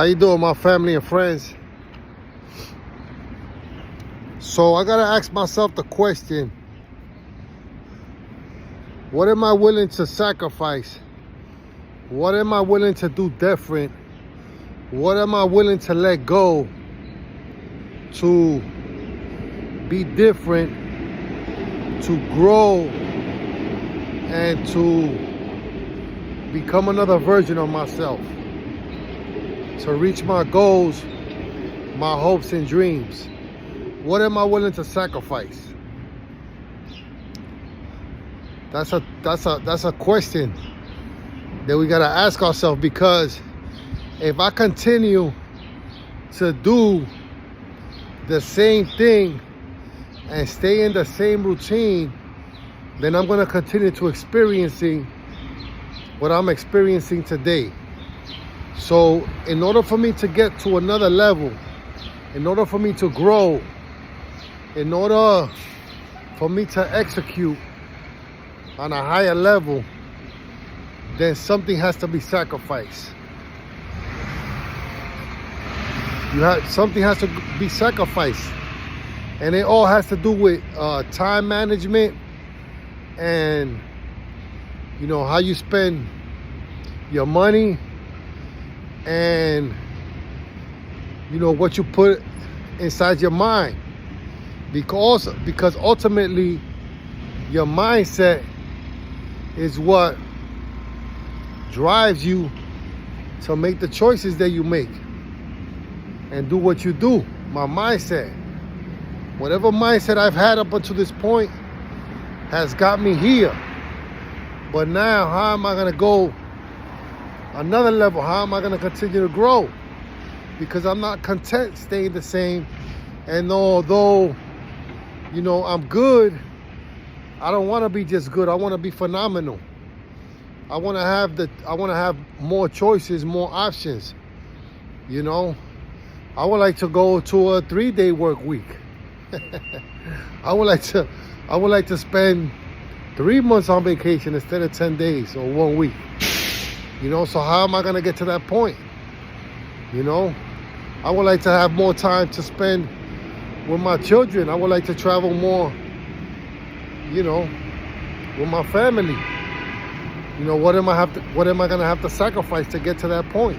How you doing, my family and friends? So I gotta ask myself the question, what am I willing to sacrifice? What am I willing to do different? What am I willing to let go to be different, to grow, and to become another version of myself, to reach my goals, my hopes and dreams? What am I willing to sacrifice? That's a question that we gotta ask ourselves, because if I continue to do the same thing and stay in the same routine, then I'm gonna continue to experiencing what I'm experiencing today. So in order for me to get to another level, in order for me to grow, in order for me to execute on a higher level, then something has to be sacrificed. Something has to be sacrificed. And it all has to do with time management and, you know, how you spend your money and, you know, what you put inside your mind. Because ultimately your mindset is what drives you to make the choices that you make and do what you do. My mindset, whatever mindset I've had up until this point has got me here. But now, how am I gonna go another level? How am I gonna continue to grow? Because I'm not content staying the same. And although, you know, I'm good, I don't want to be just good. I want to be phenomenal. I want to have more choices, more options. You know, I would like to go to a 3-day work week. I would like to spend 3 months on vacation instead of 10 days or 1 week. You know, so how am I going to get to that point? You know, I would like to have more time to spend with my children. I would like to travel more, you know, with my family. You know, what am I gonna have to sacrifice to get to that point?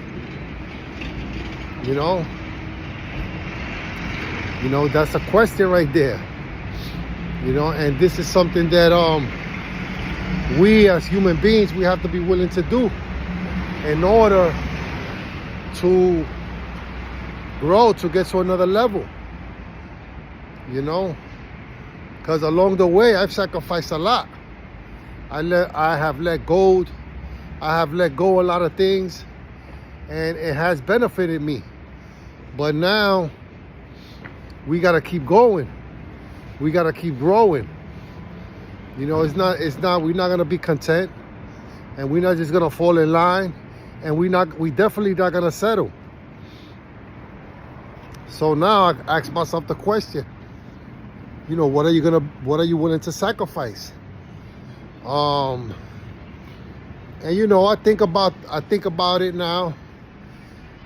You know, that's a question right there. You know, and this is something that we as human beings, we have to be willing to do in order to grow, to get to another level. You know, because along the way I've sacrificed a lot. I have let go a lot of things, and it has benefited me. But now we gotta keep going. We gotta keep growing. You know, we're not gonna be content, and we're not just gonna fall in line, and we definitely not gonna settle. So now I ask myself the question, you know, what are you willing to sacrifice? And you know, I think about it now,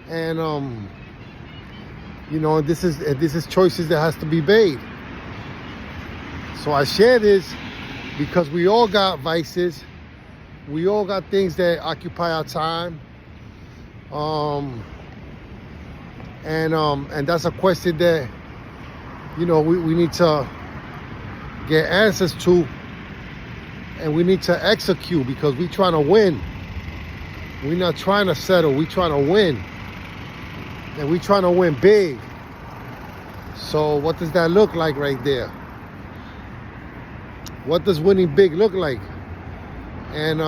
and you know, this is choices that has to be made. So I share this because we all got vices, we all got things that occupy our time, and that's a question that, you know, we need to get answers to, and we need to execute, because we're trying to win. We're not trying to settle. We're trying to win, and we're trying to win big. So what does that look like right there? What does winning big look like? And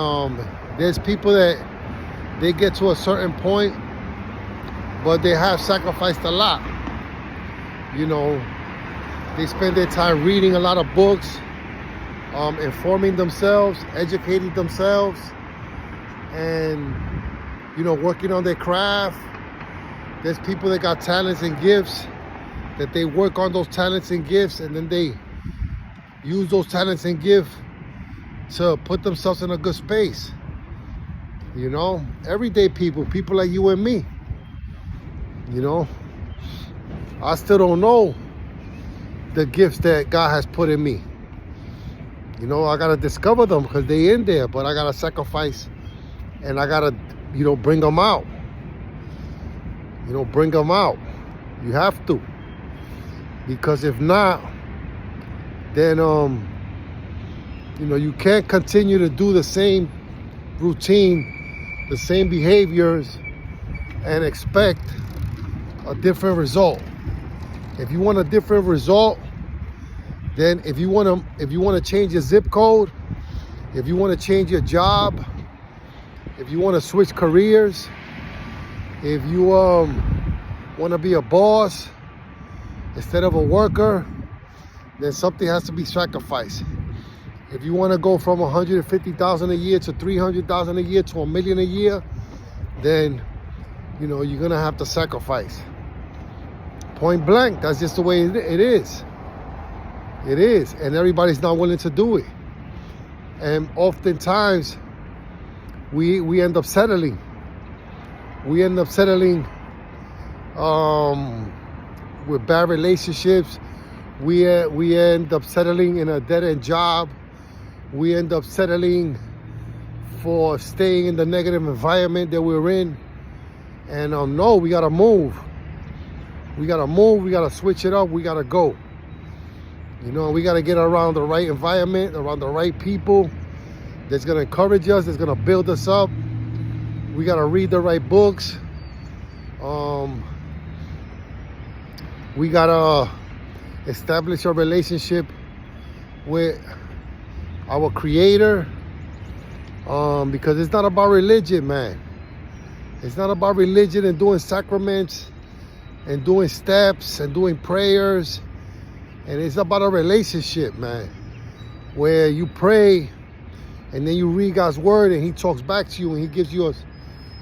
there's people that they get to a certain point, but they have sacrificed a lot. You know, they spend their time reading a lot of books, informing themselves, educating themselves, and, you know, working on their craft. There's people that got talents and gifts that they work on those talents and gifts, and then they use those talents and gifts to put themselves in a good space. You know, everyday people like you and me. You know, I still don't know the gifts that God has put in me. You know, I gotta discover them because they in there, but I gotta sacrifice and I gotta, bring them out. Bring them out. You have to. Because if not, then, you can't continue to do the same routine, the same behaviors, and expect a different result. If you want a different result, then if you want to change your zip code, if you want to change your job, if you want to switch careers, if you want to be a boss instead of a worker, then something has to be sacrificed. If you want to go from $150,000 a year to $300,000 a year to $1 million a year, then you're gonna have to sacrifice. Point blank, that's just the way it is. It is, and everybody's not willing to do it. And oftentimes, we end up settling. We end up settling with bad relationships. We end up settling in a dead-end job. We end up settling for staying in the negative environment that we're in. And no, we gotta move. We gotta move. We gotta switch it up. We gotta go. We gotta get around the right environment, around the right people that's gonna encourage us, that's gonna build us up. We gotta read the right books. We gotta establish a relationship with our Creator, because it's not about religion, man. It's not about religion and doing sacraments and doing steps and doing prayers. And it's about a relationship, man, where you pray and then you read God's word and he talks back to you and he gives you a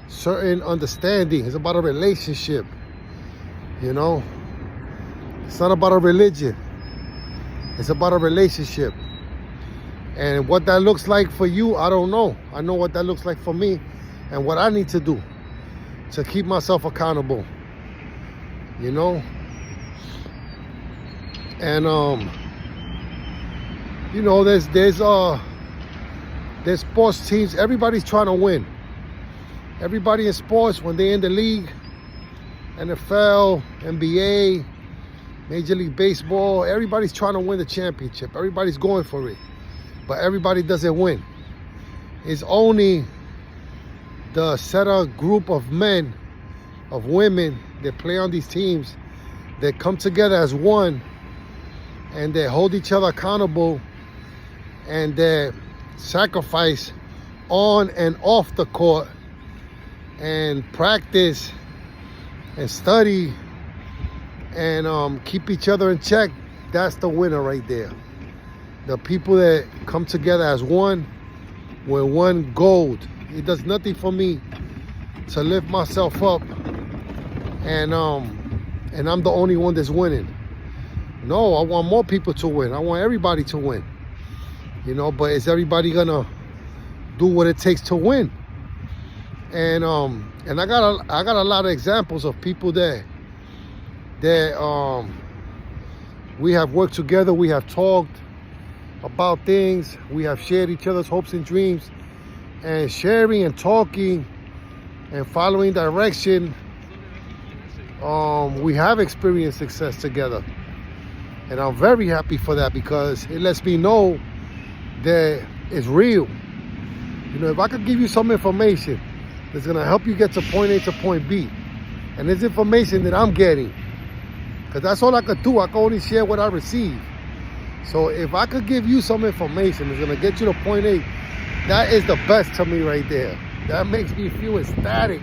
certain understanding. It's about a relationship, It's not about a religion. It's about a relationship. And what that looks like for you, I don't know. I know what that looks like for me and what I need to do to keep myself accountable, And there's sports teams. Everybody's trying to win. Everybody in sports, when they're in the league, NFL, NBA, Major League Baseball, everybody's trying to win the championship. Everybody's going for it. But everybody doesn't win. It's only the set of group of men, of women that play on these teams that come together as one and they hold each other accountable and they sacrifice on and off the court and practice and study and keep each other in check. That's the winner right there. The people that come together as one with one goal. It does nothing for me to lift myself up and I'm the only one that's winning. No, I want more people to win. I want everybody to win. But is everybody gonna do what it takes to win? And I got a lot of examples of people that we have worked together, we have talked about things, we have shared each other's hopes and dreams, and sharing and talking and following direction. We have experienced success together. And I'm very happy for that because it lets me know that it's real. If I could give you some information that's gonna help you get to point A to point B, and it's information that I'm getting, because that's all I could do. I can only share what I receive. So if I could give you some information that's gonna get you to point A, that is the best to me right there. That makes me feel ecstatic.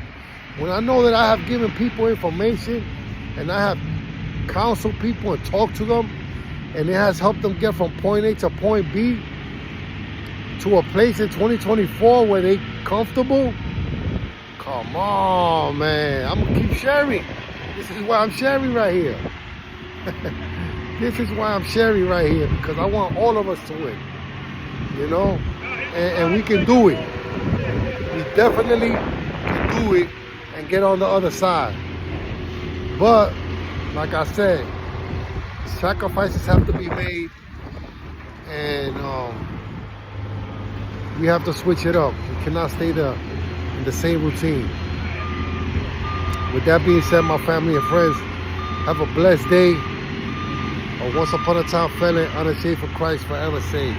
When I know that I have given people information and I have counseled people and talked to them, and it has helped them get from point A to point B to a place in 2024 where they comfortable. Come on, man. I'm gonna keep sharing. This is why I'm sharing right here. This is why I'm sharing right here, because I want all of us to win. And we can do it. We definitely can do it and get on the other side. But like I said, sacrifices have to be made, and we have to switch it up. We cannot stay in the same routine. With that being said, my family and friends, have a blessed day. Once upon a time, fella, unashamed for Christ, forever saved.